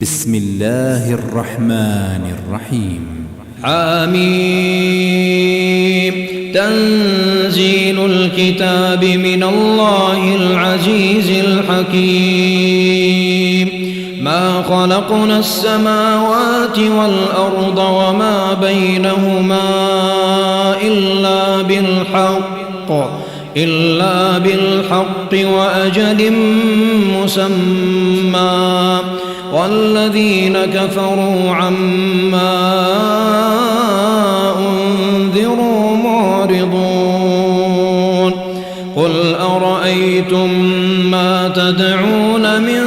بسم الله الرحمن الرحيم. حميم. تنزيل الكتاب من الله العزيز الحكيم. ما خلقنا السماوات والأرض وما بينهما إلا بالحق وأجل مسمى والذين كفروا عما أنذروا معرضون. قل أرأيتم ما تدعون من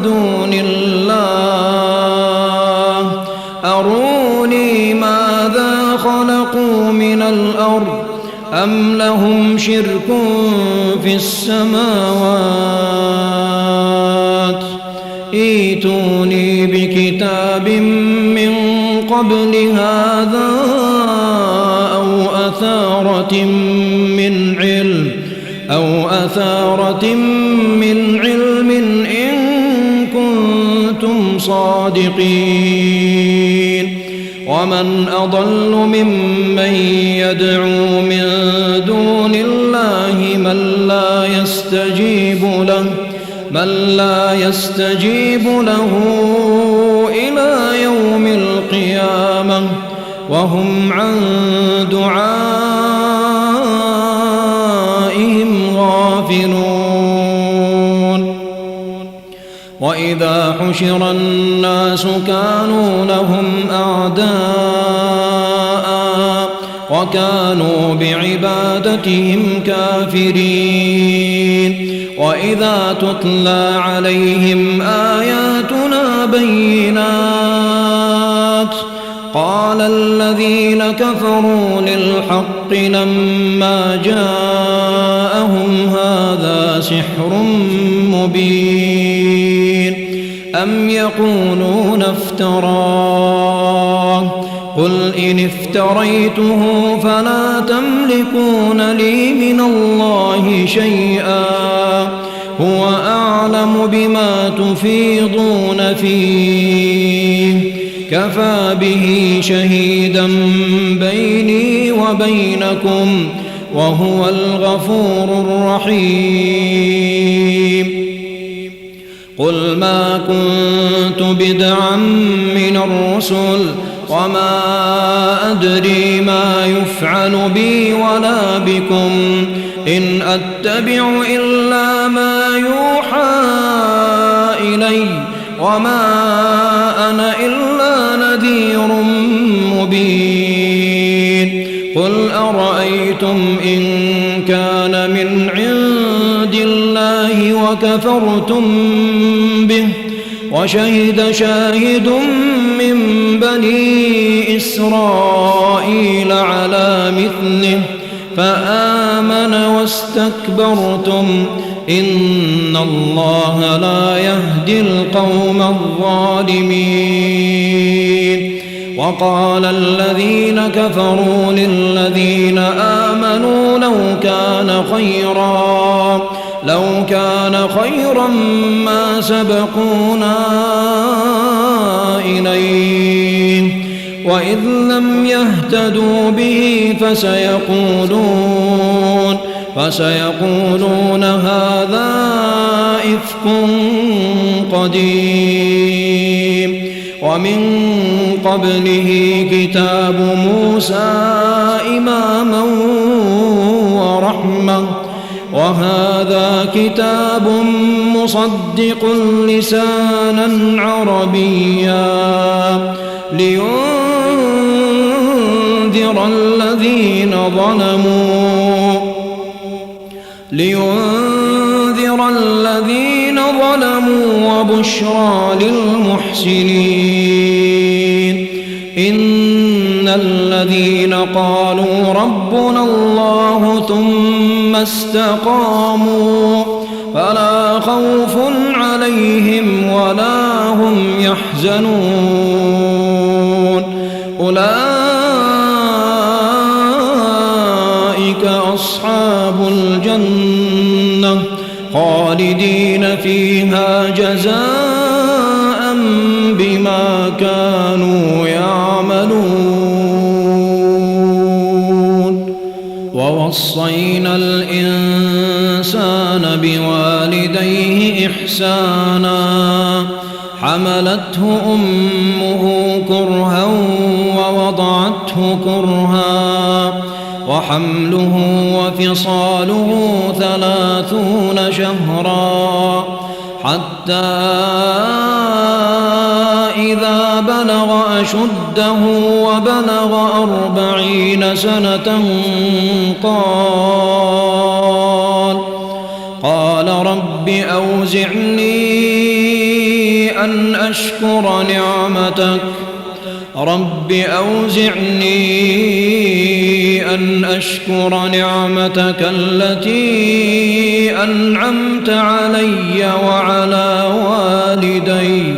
دون الله أروني ماذا خلقوا من الأرض أم لهم شرك في السماوات ائتوني بكتاب من قبل هذا أو أثارة من علم إن كنتم صادقين. ومن أضل ممن يدعو من دون الله من لا يستجيب له إلى يوم القيامة وهم عن دعائهم غافلون. وإذا حشر الناس كانوا لهم أعداء وكانوا بعبادتهم كافرين. وإذا تتلى عليهم آياتنا بينات قال الذين كفروا للحق لما جاءهم هذا سحر مبين أم يقولون افتراه قل إن افتريته فلا تملكون لي من الله شيئا هو أعلم بما تفيضون فيه كفى به شهيدا بيني وبينكم وهو الغفور الرحيم. قل ما كنت بدعا من الرسل وما أدري ما يفعل بي ولا بكم إن أتبع إلا ما يوحى إلي وما أنا إلا نذير مبين. قل أرأيتم إن كان من عند الله وكفرتم به وشهد شاهد من بني إسرائيل على مثله فآمن واستكبرتم إن الله لا يهدي القوم الظالمين. وقال الذين كفروا للذين آمنوا لو كان خيرا ما سبقونا إليه وإذ لم يهتدوا به فسيقولون هذا إفك قديم. ومن قبله كتاب موسى إماما ورحمة وهذا كتاب مصدق لسانا عربيا لينذر الذين ظلموا وبشرى للمحسنين. إن الذين قالوا ربنا الله ثم استقاموا فلا خوف عليهم ولا هم يحزنون أولئك أصحاب الجنة خالدين فيها جزاء ووصينا الإنسان بوالديه إحسانا حملته أمه كرها ووضعته كرها وحمله وفصاله 30 شهرا حتى إذا بلغ أشده وبلغ 40 سنة قال رب أوزعني أن أشكر نعمتك التي أنعمت علي وعلى والدي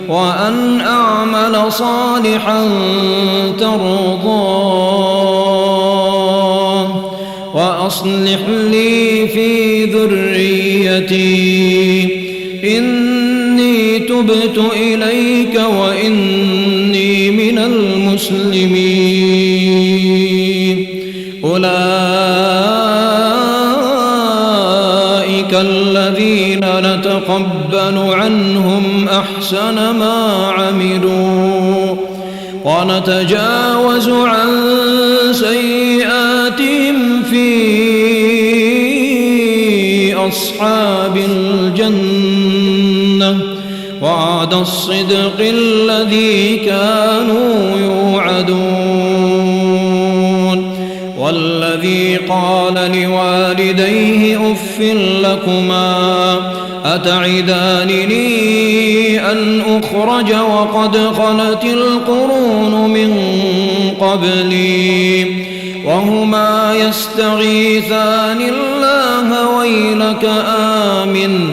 وأن أعمل صالحا ترضاه وأصلح لي في ذريتي إني تبت إليك وإني من المسلمين أولئك الذين نتقبل عنهم أحسن ما عملوا ونتجاوز عن سيئاتهم في أصحاب الجنة وعد الصدق الذي كانوا يوعدون والذي قال لوالديه أف لكما أتعدانني أن أخرج وقد خلت القرون من قبلي وهما يستغيثان الله ويلك آمن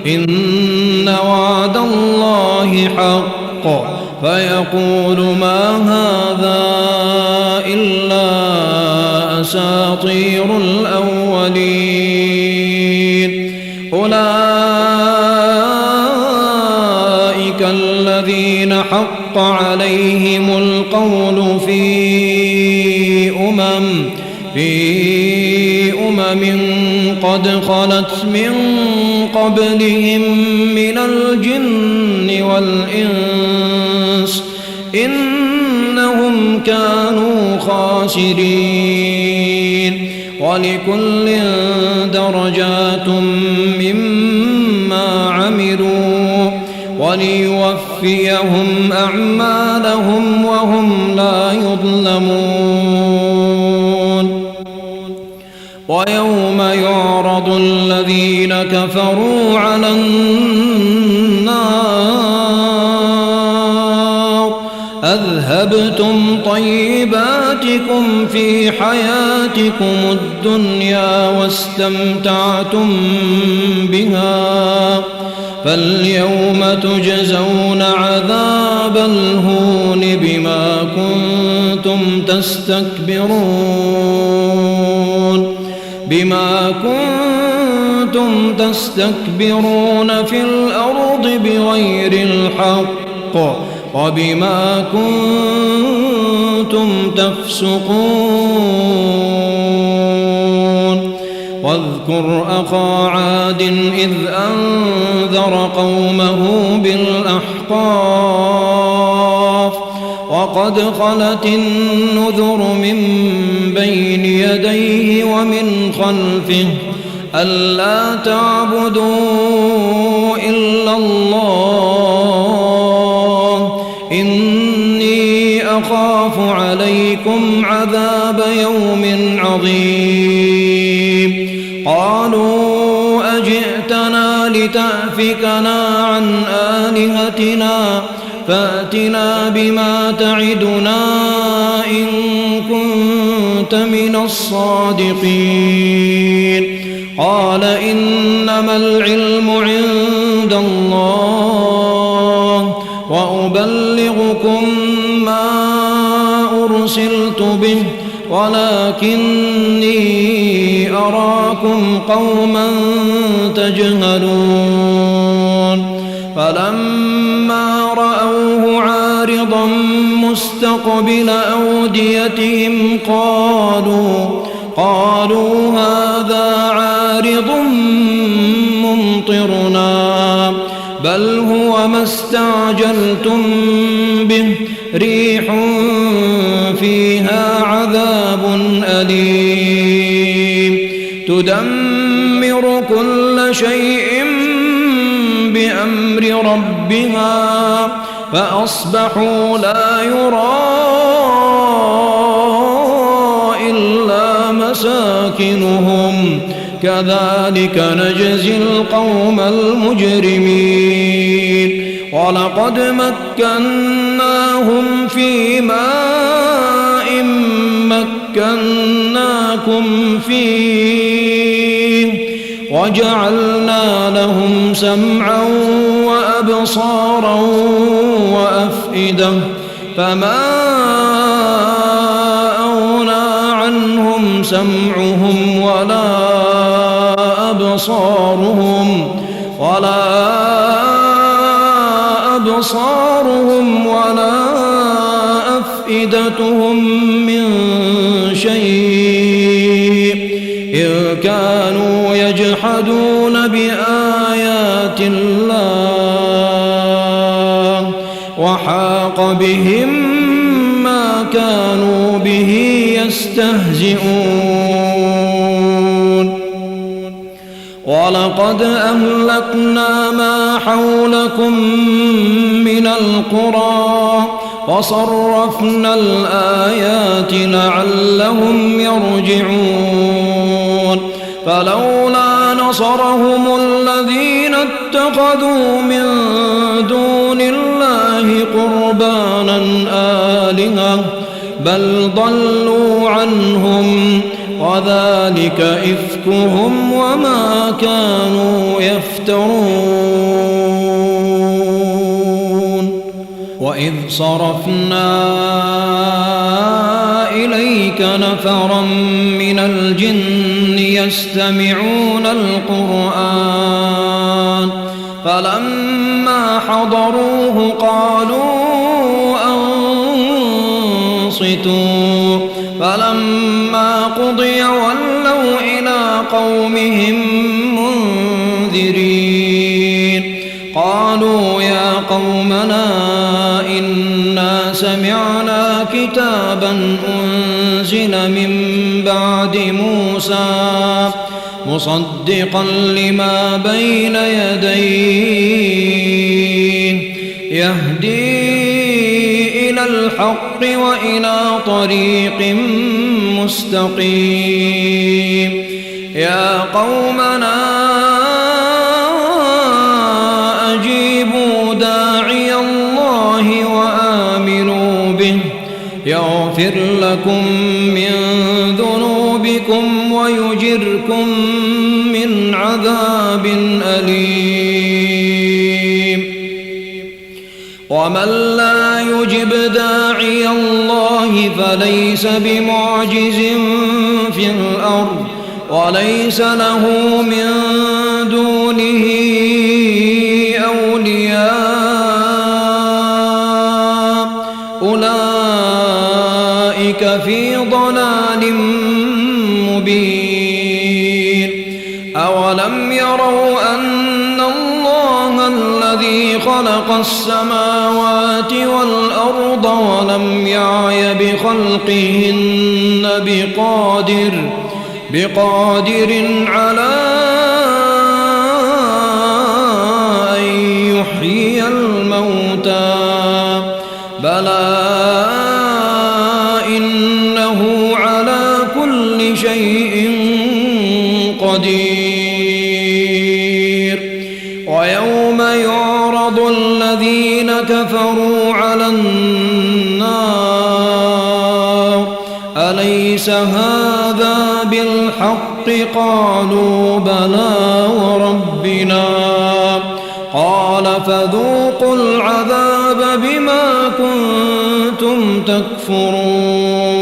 إن وعد الله حق فيقول ما هذا إلا أساطير الأولين أولئك الذين حق عليهم القول في أمم قد خلت من قبلهم من الجن والإنس إنهم كانوا خاسرين ولكل درجات مما عملوا وليوفيهم أعمالهم وهم لا يظلمون ويوم يعرض الذين كفروا على النار أذهبتم طيباتكم في حياتكم الدنيا واستمتعتم بها فاليوم تجزون عذاب الهون بما كنتم تستكبرون في الأرض بغير الحق وبما كنتم تفسقون واذكر أخا عاد إذ أنذر قومه بالأحقاف وقد خلت النذر من بين يديه ومن خلفه ألا تعبدوا إلا الله إني أخاف عليكم عذاب يوم عظيم قالوا أجئتنا لتأفكنا عن آلهتنا فأتنا بما تعدنا إن كنت من الصادقين قال إنما العلم عند الله وأبلغكم ما أرسلت به ولكني أراكم قوما تجهلون فلما رأوه عارضا مستقبل أوديتهم قالوا هذا عارض ممطرنا بل هو ما استعجلتم به ريح فيها عذاب أليم تدمر كل شيء بأمر ربها فأصبحوا لا يرى إلا مساكنهم كذلك نجزي القوم المجرمين ولقد مكناهم في ماء مكناكم فيه وجعلنا لهم سمعا وأبصارا وأفئدة فما أغنى عنهم سمعهم ولا أبصارهم ولا أفئدتهم من شيء إذ كانوا يجحدون بآيات الله وحاق بهم ما كانوا به يستهزئون ولقد أهلكنا ما حولكم من القرى وصرفنا الآيات لعلهم يرجعون فلولا نصرهم الذين اتخذوا من دون الله قربانا آلهة بل ضلوا عنهم وذلك إفكهم وما كانوا يفترون وإذ صرفنا إليك نفرا من الجن يستمعون القرآن فلما حضروه قالوا أنصتوا فلما قضي ولوا إلى قومهم منذرين قالوا يا قومنا إنا سمعنا كتابا أنزل من بعد موسى مصدقا لما بين يديه يهدي إلى الحق وإلى طريق مستقيم يا قومنا أجيبوا داعي الله وآمنوا به يغفر لكم من ذنوبكم ويجركم من عذاب أليم ومن لا يجب داعي الله فليس بمعجز في الأرض وليس له من دونه أولياء أولئك في ضلال مبين أولم يروا أن الله الذي خلق السماوات والأرض ولم يعي بخلقهن بقادر على أن يحيي الموتى بلى إنه على كل شيء قدير ويوم يعرض الذين كفروا على النار أليس هذا بالحق قالوا بلى وربنا قال فذوقوا العذاب بما كنتم تكفرون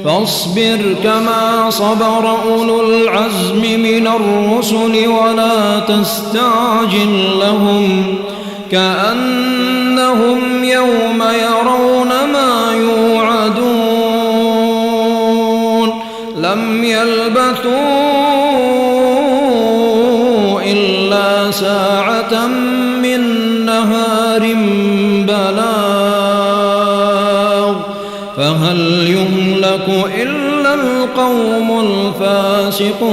فاصبر كما صبر أولو العزم من الرسل ولا تستعجل لهم كأنهم يوم يرون ما يوعدون لم يلبثوا إلا ساعة من نهار بلاغ فهل يهلك إلا القوم الفاسقون